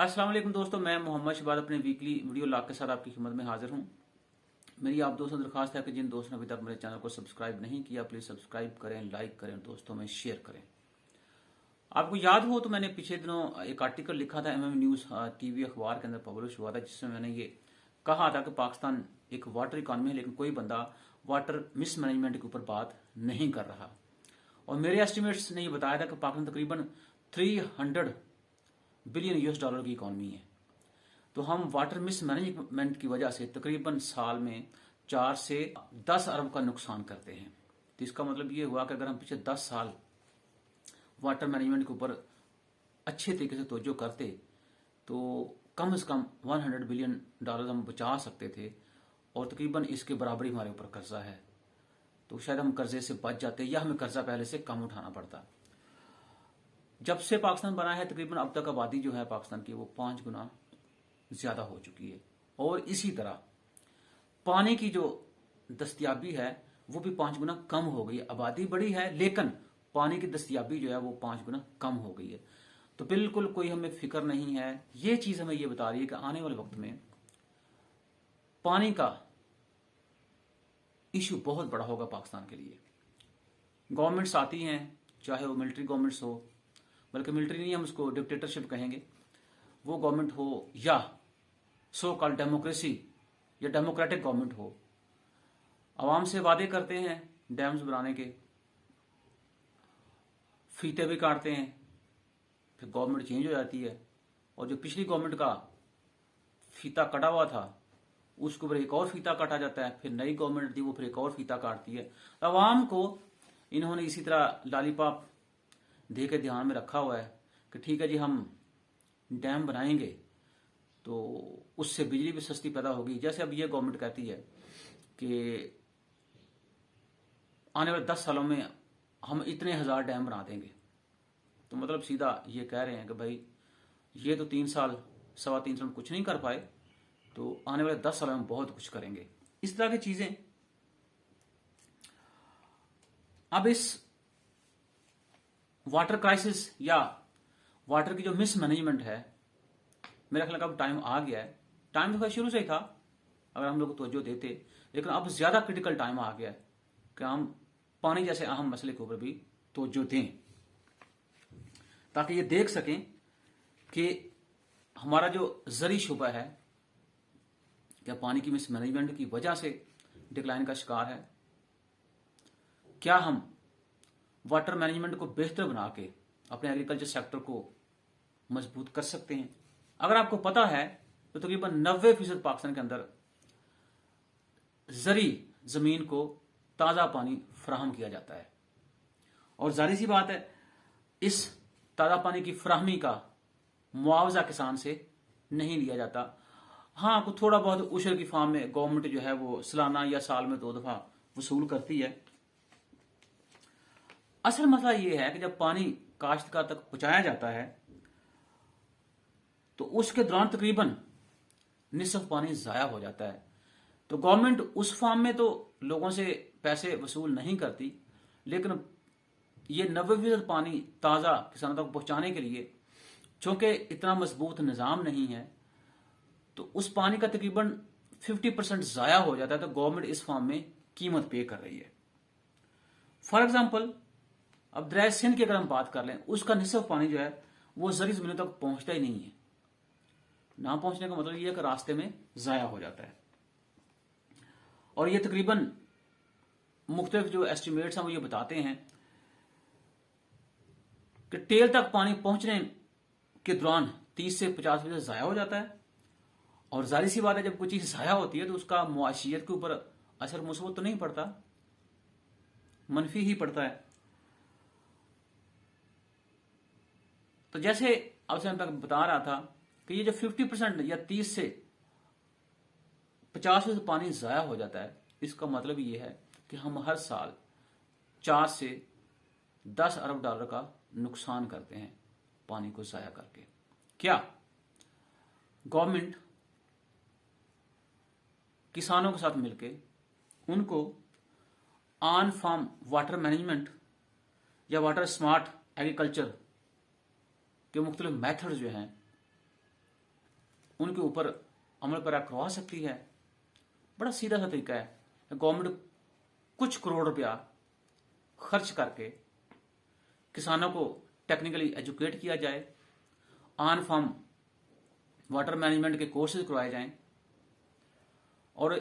अस्सलाम वालेकुम दोस्तों, मैं मोहम्मद शबाद अपने वीकली वीडियो लॉग के साथ आपकी खिदमत में हाजिर हूं। मेरी आप दोस्तों से दरखास्त है कि जिन दोस्तों ने अभी तक मेरे चैनल को सब्सक्राइब नहीं किया, प्लीज सब्सक्राइब करें, लाइक करें, दोस्तों में शेयर करें। आपको याद हो तो मैंने पिछले दिनों एक आर्टिकल लिखा था एमएम न्यूज टीवी अखबार के अंदर पब्लिश हुआ था, जिसमें मैंने ये कहा था कि पाकिस्तान एक वाटर इकॉनमी है, लेकिन कोई बंदा वाटर मिसमैनेजमेंट के ऊपर बात नहीं कर रहा। और मेरे एस्टिमेट्स ने ये बताया था कि पाकिस्तान तकरीबन 300 बिलियन यूएस डॉलर की इकॉनमी है। तो हम वाटर मिसमैनेजमेंट की वजह से तकरीबन साल में 4 से 10 अरब का नुकसान करते हैं। तो इसका मतलब ये हुआ कि अगर हम पिछले 10 साल वाटर मैनेजमेंट के ऊपर अच्छे तरीके से तवज्जो करते तो कम से कम 100 बिलियन डॉलर हम बचा सकते थे, और तकरीबन इसके बराबर ही हमारे ऊपर कर्जा है। तो शायद हम कर्जे से बच जाते या हमें कर्जा पहले से कम उठाना पड़ता। जब से पाकिस्तान बना है तकरीबन अब तक आबादी जो है पाकिस्तान की वो 5 गुना ज्यादा हो चुकी है, और इसी तरह पानी की जो दस्तयाबी है वो भी 5 गुना कम हो गई है। आबादी बड़ी है लेकिन पानी की दस्तयाबी जो है वो 5 गुना कम हो गई है। तो बिल्कुल कोई हमें फिक्र नहीं है। ये चीज हमें ये बता रही है कि आने वाले वक्त में पानी का इश्यू बहुत बड़ा होगा पाकिस्तान के लिए। गवर्नमेंट्स आती हैं, चाहे वो मिलिट्री गवर्नमेंट्स हो, बल्कि मिलिट्री नहीं, हम उसको डिक्टेटरशिप कहेंगे, वो गवर्नमेंट हो या सो कॉल्ड डेमोक्रेसी या डेमोक्रेटिक गवर्नमेंट हो, आवाम से वादे करते हैं डैम्स बनाने के, फीते भी काटते हैं, फिर गवर्नमेंट चेंज हो जाती है और जो पिछली गवर्नमेंट का फीता कटा हुआ था उसके ऊपर एक और फीता काटा जाता है, फिर नई गवर्नमेंट थी वो फिर एक और फीता काटती है। आवाम को इन्होंने इसी तरह लॉलीपॉप दे के ध्यान में रखा हुआ है कि ठीक है जी, हम डैम बनाएंगे तो उससे बिजली भी सस्ती पैदा होगी। जैसे अब ये गवर्नमेंट कहती है कि आने वाले 10 सालों में हम इतने 1000 डैम बना देंगे, तो मतलब सीधा ये कह रहे हैं कि भाई ये तो 3 साल 3.25 साल में कुछ नहीं कर पाए, तो आने वाले 10 सालों में बहुत कुछ करेंगे। इस तरह की चीजें। अब इस वाटर क्राइसिस या वाटर की जो मिसमैनेजमेंट है, मेरा ख्याल अब टाइम आ गया है। टाइम तो शुरू से ही था अगर हम लोग तवज्जो देते, लेकिन अब ज्यादा क्रिटिकल टाइम आ गया है कि हम पानी जैसे अहम मसले के ऊपर भी तवज्जो दें, ताकि ये देख सकें कि हमारा जो जरी शुबा है क्या पानी की मिसमैनेजमेंट की वजह से डिक्लाइन का शिकार है, क्या हम वाटर मैनेजमेंट को बेहतर बना के अपने एग्रीकल्चर सेक्टर को मजबूत कर सकते हैं। अगर आपको पता है तो तकरीबन 90% पाकिस्तान के अंदर जरी जमीन को ताजा पानी फराहम किया जाता है, और जाहिर सी बात है इस ताजा पानी की फराहमी का मुआवजा किसान से नहीं लिया जाता। हाँ, कुछ थोड़ा बहुत उशर की फार्म में गवर्नमेंट जो है वो सालाना या साल में 2 दफा वसूल करती है। असल मसला ये है कि जब पानी काश्तकार तक पहुंचाया जाता है तो उसके दौरान तकरीबन निसफ पानी जाया हो जाता है। तो गवर्नमेंट उस फार्म में तो लोगों से पैसे वसूल नहीं करती, लेकिन ये 90% पानी ताजा किसानों तक पहुंचाने के लिए चूंकि इतना मजबूत निजाम नहीं है, तो उस पानी का तकरीबन 50% जाया हो जाता है। तो गवर्नमेंट इस फार्म में कीमत पे कर रही है। फॉर एग्जाम्पल, अब दरिया सिंध की अगर हम बात कर लें, उसका निसफ पानी जो है वो जरी जमीनों तक पहुंचता ही नहीं है। ना पहुंचने का मतलब ये है कि रास्ते में जाया हो जाता है। और ये तकरीबन मुख्तलिफ जो एस्टिमेट्स हैं वो ये बताते हैं कि टेल तक पानी पहुंचने के दौरान 30 से 50% जाया हो जाता है। और जाहिर सी बात है जब कोई चीज जाया होती है तो उसका मुआशियत के ऊपर असर मुस्बत तो नहीं पड़ता, मनफी ही पड़ता है। तो जैसे आपसे मैं बता रहा था कि ये जो 50% या 30 से 50% पानी जाया हो जाता है, इसका मतलब ये है कि हम हर साल 4 से 10 अरब डॉलर का नुकसान करते हैं पानी को जाया करके। क्या गवर्नमेंट किसानों के साथ मिलकर उनको ऑन फार्म वाटर मैनेजमेंट या वाटर स्मार्ट एग्रीकल्चर के मुख्तलिफ मेथड जो हैं उनके ऊपर अमल पैरा करवा सकती है। बड़ा सीधा सा तरीका है। गवर्नमेंट कुछ करोड़ रुपया खर्च करके किसानों को टेक्निकली एजुकेट किया जाए, ऑन फार्म वाटर मैनेजमेंट के कोर्सेज करवाए जाएं और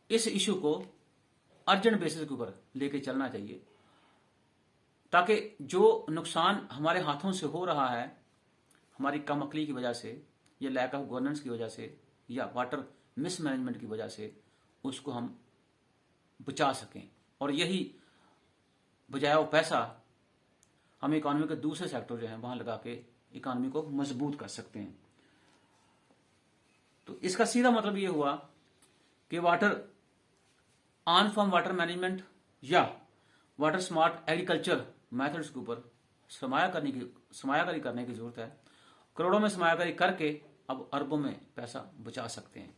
इस इशू को अर्जेंट बेसिस के ऊपर लेके चलना चाहिए, ताकि जो नुकसान हमारे हाथों से हो रहा है हमारी कम अकली की वजह से या लैक ऑफ गवर्नेंस की वजह से या वाटर मिसमैनेजमेंट की वजह से, उसको हम बचा सकें और यही बचाया हुआ पैसा हम इकोनॉमी के दूसरे सेक्टर जो है वहां लगा के इकोनॉमी को मजबूत कर सकते हैं। तो इसका सीधा मतलब ये हुआ कि water on farm water management या वाटर स्मार्ट एग्रीकल्चर मेथड्स के ऊपर सरमायाकारी करने की जरूरत है। करोड़ों में सरमायाकारी करके अब अरबों में पैसा बचा सकते हैं।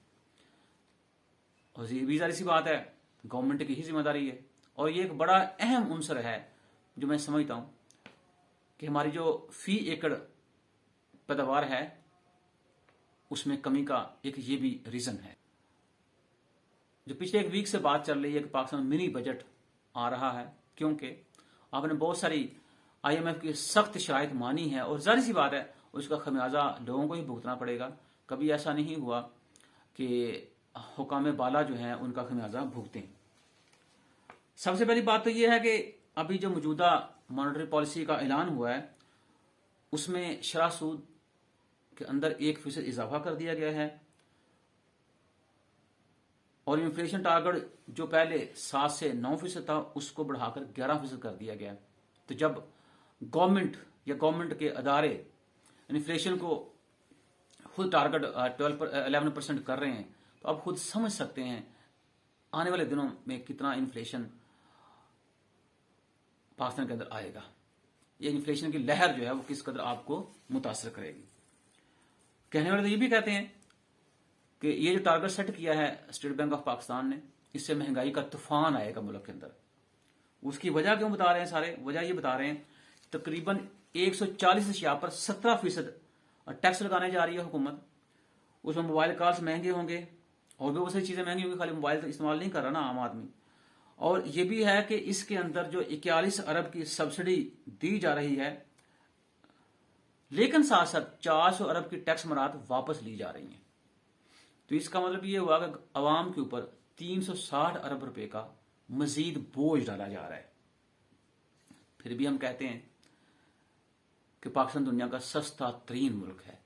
और ये भी जारी सी बात है, गवर्नमेंट की ही जिम्मेदारी है। और ये एक बड़ा अहम अंसर है जो मैं समझता हूं कि हमारी जो फी एकड़ पैदावार है उसमें कमी का एक ये भी रीजन है। जो पिछले एक वीक से बात चल रही है कि पाकिस्तान में मिनी बजट आ रहा है, क्योंकि आपने बहुत सारी IMF की सख्त शराइत मानी है और जाहिर सी बात है उसका खमियाजा लोगों को ही भुगतना पड़ेगा। कभी ऐसा नहीं हुआ कि हुकाम बाला जो है उनका खमियाजा भुगतें। सबसे पहली बात तो यह है कि अभी जो मौजूदा मॉनेटरी पॉलिसी का ऐलान हुआ है उसमें शरह सूद के अंदर 1% इजाफा कर दिया गया है और इन्फ्लेशन टारगेट जो पहले 7 से 9% था उसको बढ़ाकर 11% कर दिया गया। तो जब गवर्नमेंट या गवर्नमेंट के अदारे इन्फ्लेशन को खुद टारगेट 11% कर रहे हैं तो आप खुद समझ सकते हैं आने वाले दिनों में कितना इन्फ्लेशन पाकिस्तान के अंदर आएगा। ये इन्फ्लेशन की लहर जो है वो किस कदर आपको मुतासर करेगी। कहने वाले तो ये भी कहते हैं कि ये जो टारगेट सेट किया है स्टेट बैंक ऑफ पाकिस्तान ने, इससे महंगाई का तूफान आएगा मुल्क के अंदर। उसकी वजह क्यों बता रहे हैं सारे? वजह ये बता रहे हैं तकरीबन 140 अशिया पर 17% टैक्स लगाने जा रही है हुकूमत। उसमें मोबाइल कॉल्स महंगे होंगे और भी बहुत सारी चीजें महंगी होंगी, खाली मोबाइल तो इस्तेमाल नहीं कर रहा ना आम आदमी। और ये भी है कि इसके अंदर जो 41 अरब की सब्सिडी दी जा रही है, लेकिन साथ साथ 400 अरब की टैक्स मराहत वापस ली जा रही हैं। तो इसका मतलब ये हुआ कि अवाम के ऊपर 360 अरब रुपए का मजीद बोझ डाला जा रहा है। फिर भी हम कहते हैं कि पाकिस्तान दुनिया का सस्ता तरीन मुल्क है।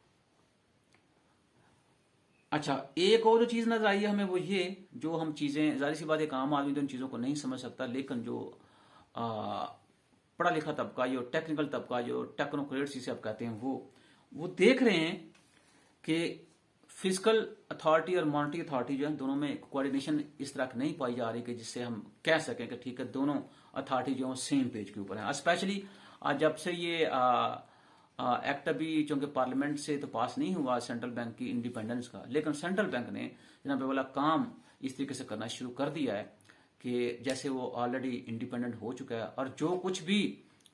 अच्छा, एक और जो चीज नजर आई है हमें वो ये, जो हम चीजें जाहिर सी बात एक आम आदमी तो इन चीजों को नहीं समझ सकता, लेकिन जो पढ़ा लिखा तबका, जो टेक्निकल तबका, जो टेक्नोक्रेट्स जिसे आप कहते हैं, वो देख रहे हैं कि फिजिकल अथॉरिटी और मॉनेटरी अथॉरिटी जो है दोनों में कोऑर्डिनेशन इस तरह की नहीं पाई जा रही कि जिससे हम कह सकें कि ठीक है दोनों अथॉरिटी जो है सेम पेज के ऊपर है। स्पेशली जब से ये एक्ट अभी चूंकि पार्लियामेंट से तो पास नहीं हुआ सेंट्रल बैंक की इंडिपेंडेंस का, लेकिन सेंट्रल बैंक ने जनाब वाला काम इस तरीके से करना शुरू कर दिया है कि जैसे वो ऑलरेडी इंडिपेंडेंट हो चुका है और जो कुछ भी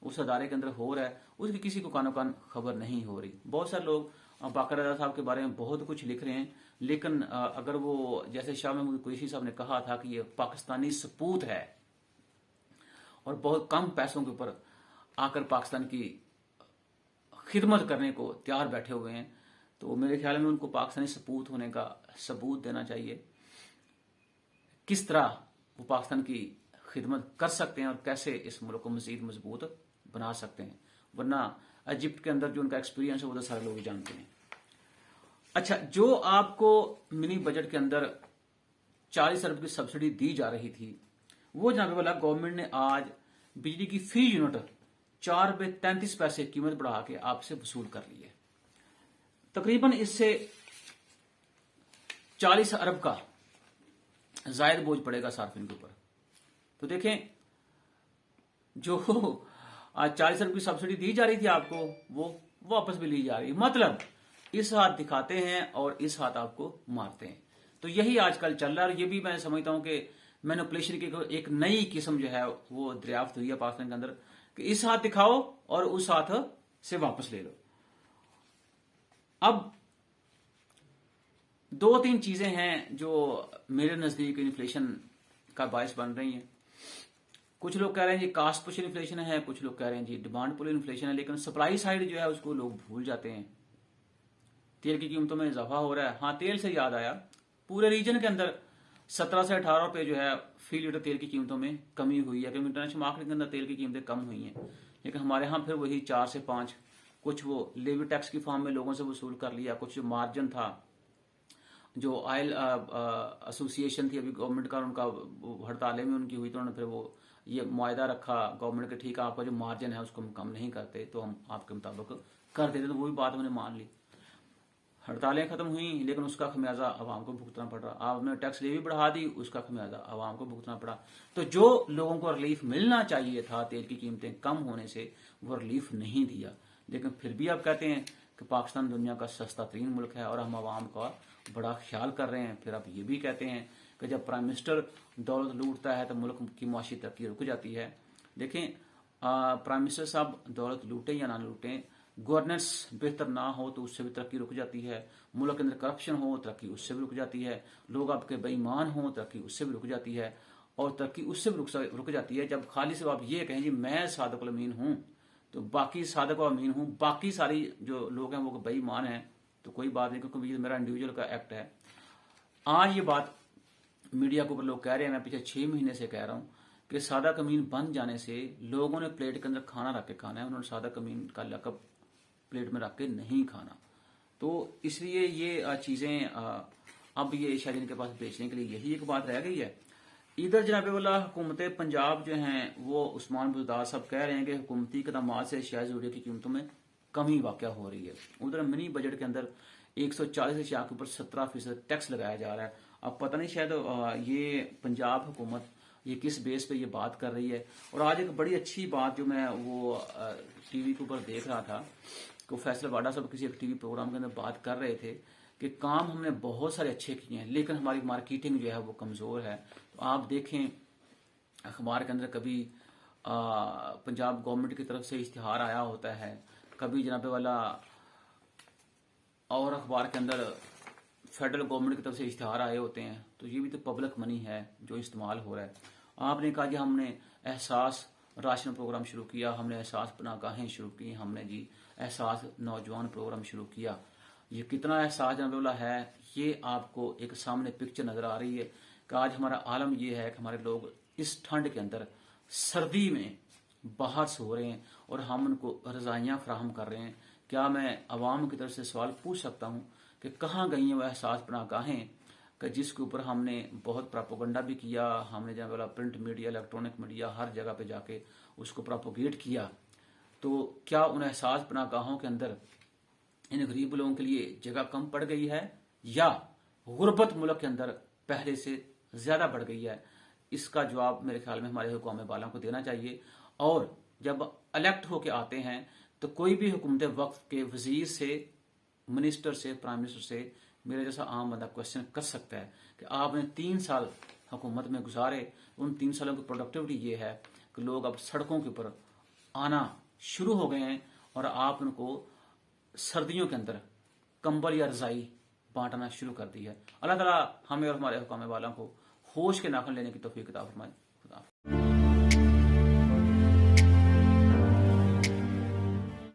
उस अदारे के अंदर हो रहा है उसकी किसी को कानो कान खबर नहीं हो रही। बहुत सारे लोग बाकर रजा साहब के बारे में बहुत कुछ लिख रहे हैं, लेकिन अगर वो जैसे शाह महमूद कुरैशी साहब ने कहा था कि ये पाकिस्तानी सपूत है और बहुत कम पैसों के ऊपर आकर पाकिस्तान की खिदमत करने को तैयार बैठे हुए हैं, तो मेरे ख्याल में उनको पाकिस्तानी सपूत होने का सबूत देना चाहिए। किस तरह वो पाकिस्तान की खिदमत कर सकते हैं और कैसे इस मुल्क को मजीद मजबूत बना सकते हैं, वरना इजिप्ट के अंदर जो उनका एक्सपीरियंस है वो तो सारे लोग जानते हैं। अच्छा, जो आपको मिनी बजट के अंदर 40 अरब की सब्सिडी दी जा रही थी, वो जनाब वाला गवर्नमेंट ने आज बिजली की फी यूनिट 4 रुपए 33 पैसे कीमत बढ़ा के आपसे वसूल कर ली है। तकरीबन इससे 40 अरब का जायद बोझ पड़ेगा सार्फिन के ऊपर। तो देखें, जो 40 अरब की सब्सिडी दी जा रही थी आपको, वो वापस भी ली जा रही है। मतलब इस हाथ दिखाते हैं और इस हाथ आपको मारते हैं। तो यही आजकल चल रहा है और ये भी मैं समझता हूं कि मैनिपुलेशन की एक नई किस्म जो है वो दरियाफ्त हुई है पाकिस्तान के अंदर कि इस हाथ दिखाओ और उस हाथ से वापस ले लो। अब दो तीन चीजें हैं जो मेरे नजदीक इन्फ्लेशन का बायस बन रही हैं। कुछ लोग कह रहे हैं जी कास्ट पुश इन्फ्लेशन है, कुछ लोग कह रहे हैं जी डिमांड पुल इन्फ्लेशन है, लेकिन सप्लाई साइड जो है उसको लोग भूल जाते हैं। तेल की कीमतों में इजाफा हो रहा है। हाँ, तेल से याद आया, पूरे रीजन के अंदर 17 से 18 रुपए जो है फी लीटर तेल की कीमतों में कमी हुई है, क्योंकि इंटरनेशनल मार्केट के अंदर तेल की कीमतें कम हुई हैं, लेकिन हमारे यहाँ फिर वही 4 से 5, कुछ वो लेवी टैक्स की फॉर्म में लोगों से वसूल कर लिया, कुछ जो मार्जिन था, जो ऑयल एसोसिएशन थी अभी गवर्नमेंट का, उनका हड़तालें में उनकी हुई, तो उन्होंने फिर वो ये मुआयदा रखा गवर्नमेंट के, ठीक है आपका जो मार्जिन है उसको हम कम नहीं करते, तो हम आपके मुताबिक कर देते, तो वो भी बात उन्होंने मान ली। हड़तालें खत्म हुई, लेकिन उसका खमियाजा आवाम को भुगतना पड़ रहा। आपने टैक्स लेवी बढ़ा दी, उसका खमियाजा आवाम को भुगतना पड़ा। तो जो लोगों को रिलीफ मिलना चाहिए था तेल की कीमतें कम होने से, वो रिलीफ नहीं दिया। लेकिन फिर भी आप कहते हैं कि पाकिस्तान दुनिया का सस्ता तरीन मुल्क है और हम आवाम का बड़ा ख्याल कर रहे हैं। फिर आप ये भी कहते हैं कि जब प्राइम मिनिस्टर दौलत लूटता है तो मुल्क की मुआशी तरक्की रुक जाती है। देखें, प्राइम मिनिस्टर साहब दौलत लूटें या ना लूटें, गवर्नेंस बेहतर ना हो तो उससे भी तरक्की रुक जाती है। मुल्क के अंदर करप्शन हो, तरक्की उससे भी रुक जाती है। लोग आपके बेईमान हो, तरक्की उससे भी रुक जाती है। और तरक्की उससे भी रुक जाती है जब खाली सिर्फ आप ये कहें जी मैं सादिक अमीन हूं, तो बाकी सादिक अमीन हूं, बाकी सारी जो लोग हैं वो बेईमान हैं, तो कोई बात नहीं, क्योंकि ये मेरा इंडिविजुअल का एक्ट है। आज ये बात मीडिया के ऊपर लोग कह रहे हैं, मैं पिछले 6 महीने से कह रहा हूं कि सादा कमीन बन जाने से लोगों ने प्लेट के अंदर खाना रख के खाना है, उन्होंने सादा कमीन का लकब प्लेट में रख के नहीं खाना। तो इसलिए ये चीजें अब ये शायद इनके पास बेचने के लिए यही एक बात रह गई है। इधर जनाब वाला हुकूमत पंजाब जो हैं वो उस्मान बुज़दार साहब कह रहे हैं कि हुकूमती इक़दामात से अशिया ज़रूरिया की कीमतों में कमी वाक़या हो रही है। उधर मिनी बजट के अंदर 140 अशिया के ऊपर 17% टैक्स लगाया जा रहा है। अब पता नहीं शायद ये पंजाब हुकूमत ये किस बेस पे ये बात कर रही है। और आज एक बड़ी अच्छी बात जो मैं वो टीवी के ऊपर देख रहा था कि फैसल वाडा साहब किसी एक टीवी प्रोग्राम के अंदर बात कर रहे थे कि काम हमने बहुत सारे अच्छे किए हैं, लेकिन हमारी मार्केटिंग जो है वो कमज़ोर है। तो आप देखें अखबार के अंदर कभी पंजाब गवर्नमेंट की तरफ से इश्तिहार आया होता है, कभी जनाबे वाला और अखबार के अंदर फेडरल गवर्नमेंट की तरफ से इश्तिहार आए होते हैं। तो ये भी तो पब्लिक मनी है जो इस्तेमाल हो रहा है। आपने कहा जी हमने एहसास राशन प्रोग्राम शुरू किया, हमने एहसास पनाहगाहें शुरू की, हमने जी एहसास नौजवान प्रोग्राम शुरू किया। ये कितना एहसास जनाबे है, ये आपको एक सामने पिक्चर नजर आ रही है कि आज हमारा आलम ये है कि हमारे लोग इस ठंड के अंदर सर्दी में बाहर सो रहे हैं और हम उनको रजाइयाँ फराहम कर रहे हैं। क्या मैं अवाम की तरफ से सवाल पूछ सकता हूँ कि कहाँ गई हैं वह एहसास पनाहगाहें कि जिसके ऊपर हमने बहुत प्रोपेगेंडा भी किया, हमने जहाँ वाला प्रिंट मीडिया, इलेक्ट्रॉनिक मीडिया, हर जगह पे जाके उसको प्रोपोगेट किया। तो क्या उन एहसास पनाहगाहों के अंदर इन गरीब लोगों के लिए जगह कम पड़ गई है या गुर्बत मुल्क के अंदर पहले से ज्यादा बढ़ गई है? इसका जवाब मेरे ख्याल में हमारे हुक्काम बाला को देना चाहिए। और जब इलेक्ट होके आते हैं तो कोई भी हुकूमत वक्त के वजीर से, मिनिस्टर से, प्राइम मिनिस्टर से मेरे जैसा आम बंदा क्वेश्चन कर सकता है कि आपने 3 साल हुकूमत में गुजारे, उन 3 सालों की प्रोडक्टिविटी ये है कि लोग अब सड़कों के ऊपर आना शुरू हो गए हैं और आप उनको सर्दियों के अंदर कंबल या रजाई बांटना शुरू कर दी है। अल्लाह ताला हमें और हमारे हुक्काम वालों को होश के नाखन लेने की तौफीक अता फरमाए।